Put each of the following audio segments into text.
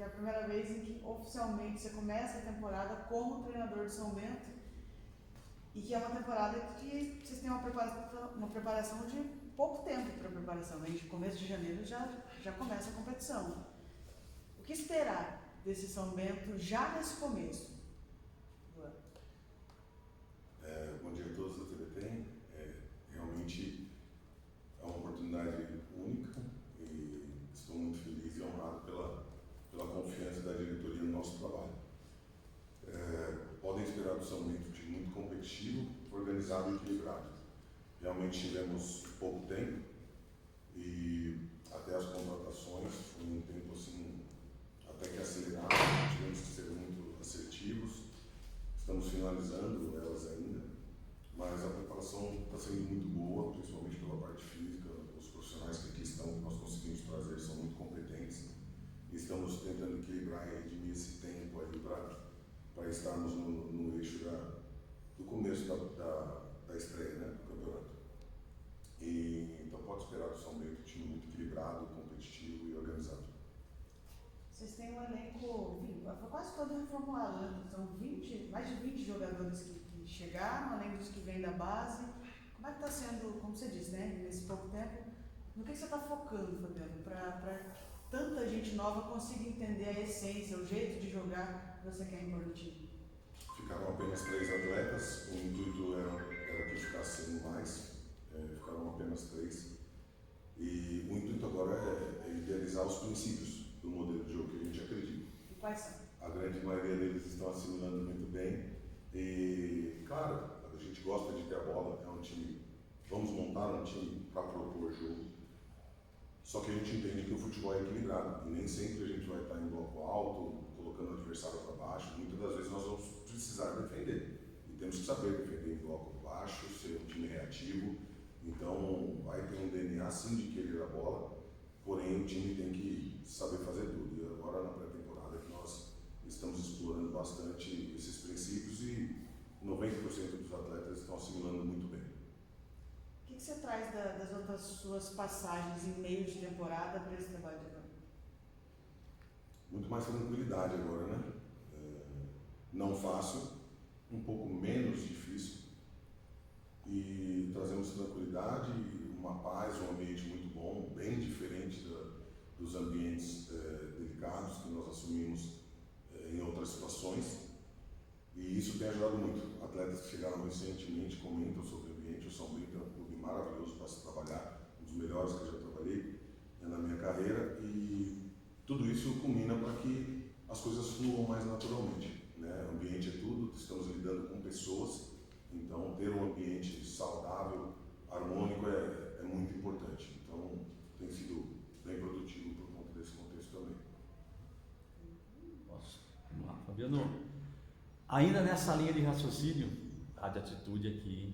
que é a primeira vez em que oficialmente você começa a temporada como treinador de São Bento e que é uma temporada que vocês têm uma preparação de pouco tempo para preparação, né? De começo de janeiro já começa a competição. O que esperar desse São Bento já nesse começo? Bom dia a todos da TVT. Realmente é uma oportunidade única e estou muito feliz e honrado pela confiança da diretoria no nosso trabalho. Podem esperar do São Bento um time muito competitivo, organizado e equilibrado. Realmente tivemos pouco tempo e até as contratações foi um tempo assim, até que acelerado, tivemos que ser muito assertivos. Estamos finalizando elas ainda, mas a preparação está sendo muito boa, principalmente pela parte física. Os profissionais que aqui estão, que nós conseguimos trazer, são muito competentes. E estamos tentando equilibrar e redimir esse tempo aí para estarmos no eixo do começo da estreia, né, do campeonato. Então pode esperar do São Bento um time muito equilibrado, competitivo e organizado. Vocês têm um elenco, foi quase todo reformulado, né? São mais de 20 jogadores que chegaram, além dos que vêm da base. Como é que está sendo, como você disse, né, nesse pouco tempo, no que você está focando, Fabiano, para que tanta gente nova consiga entender a essência, o jeito de jogar que você quer impor no time? Ficaram apenas 3 atletas, o intuito era que ficassem mais, ficaram apenas 3. E o intuito agora é idealizar os princípios do modelo de jogo que a gente acredita. E quais são? A grande maioria deles estão assimilando muito bem. E, claro, a gente gosta de ter a bola, é um time, vamos montar um time para propor jogo. Só que a gente entende que o futebol é equilibrado e nem sempre a gente vai estar em bloco alto, colocando o adversário para baixo. Muitas das vezes nós vamos precisar defender e temos que saber defender em bloco baixo, ser um time reativo. Então vai ter um DNA sim de querer a bola, porém o time tem que saber fazer tudo. E agora na pré-temporada que nós estamos explorando bastante esses princípios e 90% dos atletas estão assimilando muito bem. O que você traz das outras suas passagens em meio de temporada para esse trabalho de agora? Muito mais tranquilidade agora, né? Não fácil, um pouco menos difícil e trazemos tranquilidade, uma paz, um ambiente muito bom, bem diferente dos ambientes delicados que nós assumimos em outras situações. E isso tem ajudado muito. Atletas que chegaram recentemente comentam sobre o ambiente. O São Bento é um clube maravilhoso para se trabalhar, um dos melhores que eu já trabalhei na minha carreira, e tudo isso culmina para que as coisas fluam mais naturalmente, né? O ambiente é tudo, estamos lidando com pessoas, então ter um ambiente saudável, harmônico é muito importante. Então tem sido bem produtivo por conta desse contexto também. Vamos lá, Fabiano. Ainda nessa linha de raciocínio, de atitude aqui,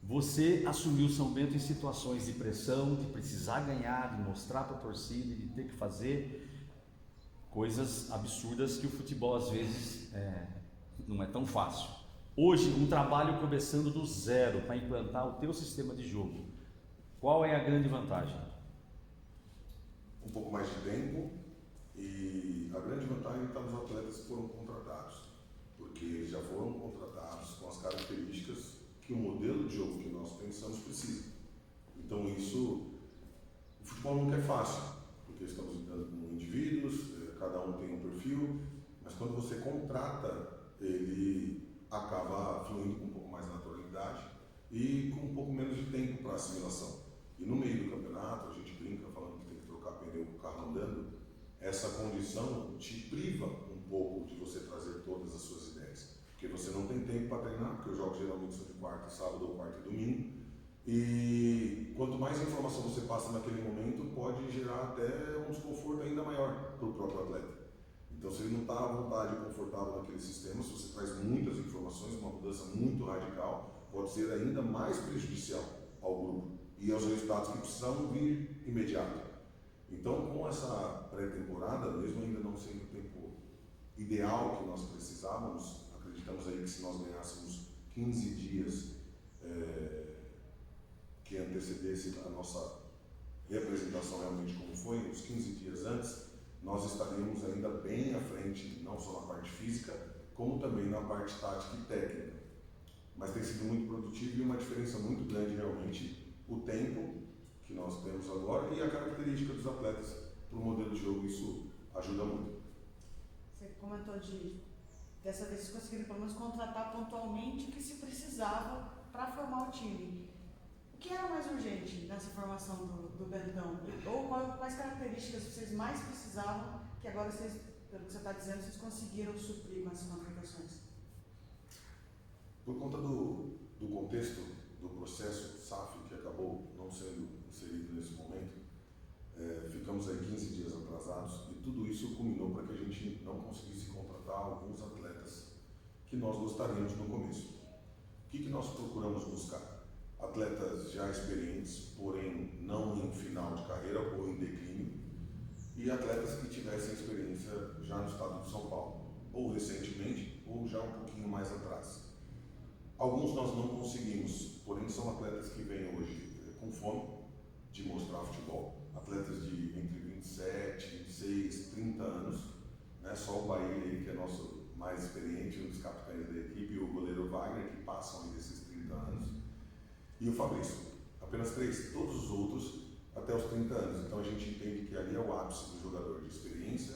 você assumiu o São Bento em situações de pressão, de precisar ganhar, de mostrar para a torcida, de ter que fazer coisas absurdas que o futebol às vezes não é tão fácil. Hoje, um trabalho começando do zero para implantar o teu sistema de jogo, qual é a grande vantagem? Um pouco mais de tempo, e a grande vantagem está nos atletas que foram contratados, porque já foram contratados com as características que o modelo de jogo que nós pensamos precisa. Então o futebol nunca é fácil, porque estamos lidando com indivíduos, cada um tem um perfil, mas quando você contrata, ele acaba fluindo com um pouco mais de naturalidade e com um pouco menos de tempo para assimilação. E no meio do campeonato, a gente brinca falando que tem que trocar pneu com o carro andando, essa condição te priva um pouco de você trazer todas as suas ideias, porque você não tem tempo para treinar, porque os jogos geralmente são de quarta e sábado ou quarta e domingo, e quanto mais informação você passa naquele momento, pode gerar até um desconforto ainda maior para o próprio atleta. Então, se ele não está à vontade e confortável naquele sistema, se você traz muitas informações, uma mudança muito radical, pode ser ainda mais prejudicial ao grupo e aos resultados que precisavam vir imediato. Então, com essa pré-temporada, mesmo ainda não sendo o tempo ideal que nós precisávamos, acreditamos aí que se nós ganhássemos 15 dias que antecedesse a nossa representação realmente como foi, uns 15 dias antes, nós estaríamos ainda bem à frente, não só na parte física, como também na parte tática e técnica. Mas tem sido muito produtivo e uma diferença muito grande realmente o tempo que nós temos agora e a característica dos atletas para o modelo de jogo, isso ajuda muito. Você comentou dessa vez vocês conseguiram pelo menos contratar pontualmente o que se precisava para formar o time. O que era mais urgente nessa formação do Bentão? Ou quais características vocês mais precisavam que agora vocês, pelo que você está dizendo, vocês conseguiram suprir com essas contratações? Por conta do contexto do processo SAF, que acabou não sendo inserido nesse momento, ficamos aí 15 dias atrasados e tudo isso culminou para que a gente não conseguisse contratar alguns atletas que nós gostaríamos no começo. O que nós procuramos buscar? Atletas já experientes, porém não em final de carreira ou em declínio, e atletas que tivessem experiência já no estado de São Paulo, ou recentemente, ou já um pouquinho mais atrás. Alguns nós não conseguimos, porém são atletas que vêm hoje com fome de mostrar futebol, atletas de entre 27, 26, 30 anos, né? Só o Bahia, que é nosso mais experiente, um dos capitães da equipe, e o goleiro Wagner, que passam aí desses 30 anos, e o Fabrício, apenas 3, todos os outros até os 30 anos. Então a gente entende que ali é o ápice do jogador de experiência,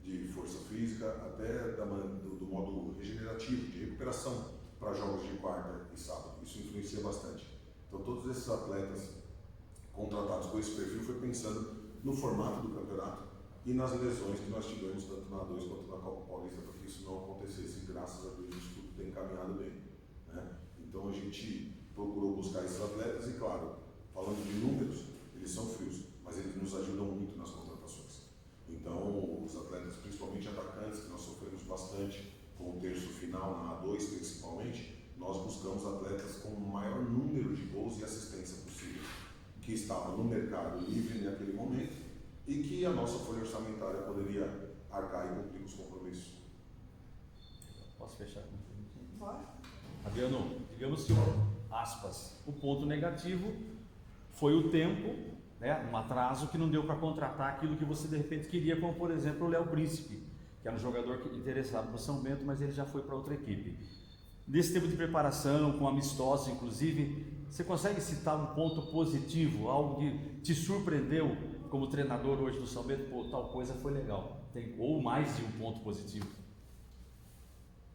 de força física, até do modo regenerativo, de recuperação para jogos de quarta e sábado. Isso influencia bastante. Então todos esses atletas contratados com esse perfil foi pensando no formato do campeonato e nas lesões que nós tivemos tanto na A2 quanto na Copa Paulista, para que isso não acontecesse. Graças a Deus isso tudo tem caminhado bem, né? Então a gente procurou buscar esses atletas e, claro, falando de números, eles são frios, mas eles nos ajudam muito nas contratações. Então os atletas, principalmente atacantes, que nós sofremos bastante com o terço final na A2 principalmente, nós buscamos atletas com o maior número de gols e assistência possível, que estavam no mercado livre naquele momento e que a nossa folha orçamentária poderia arcar e cumprir os compromissos. Posso fechar? Pode. Fabiano, digamos que, aspas, o ponto negativo foi o tempo, né, um atraso que não deu para contratar aquilo que você de repente queria, como por exemplo o Léo Príncipe, que era um jogador interessado no São Bento, mas ele já foi para outra equipe. Nesse tempo de preparação, com amistosos inclusive, você consegue citar um ponto positivo, algo que te surpreendeu como treinador hoje do São Bento? Pô, tal coisa foi legal. Ou mais de um ponto positivo?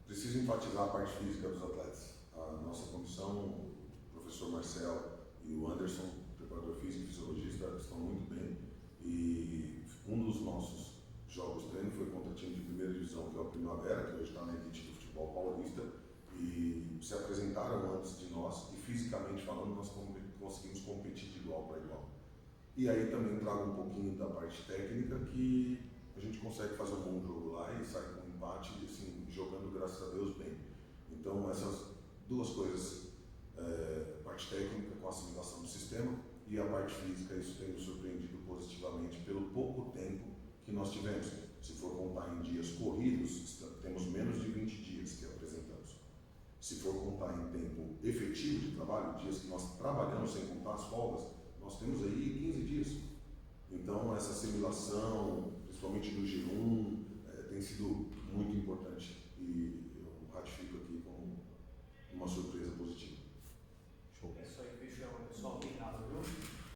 Preciso enfatizar a parte física dos atletas. A nossa comissão, o professor Marcelo e o Anderson, preparador físico e fisiologista, estão muito bem. E um dos nossos jogos treino foi contra o time de primeira divisão, que é o Primavera, que hoje está na elite do futebol paulista, e se apresentaram antes de nós e fisicamente falando nós conseguimos competir de igual para igual. E aí também trago um pouquinho da parte técnica, que a gente consegue fazer um bom jogo lá e sai com um empate, assim, jogando graças a Deus bem. Então essas duas coisas, parte técnica com a assimilação do sistema e a parte física, isso tem nos surpreendido positivamente pelo pouco tempo que nós tivemos. Se for contar em dias corridos, temos menos de 20 dias que apresentamos. Se for contar em tempo efetivo de trabalho, dias que nós trabalhamos sem contar as folgas, nós temos aí 15 dias. Então essa assimilação, principalmente do G1, tem sido muito importante e eu ratifico aqui como uma surpresa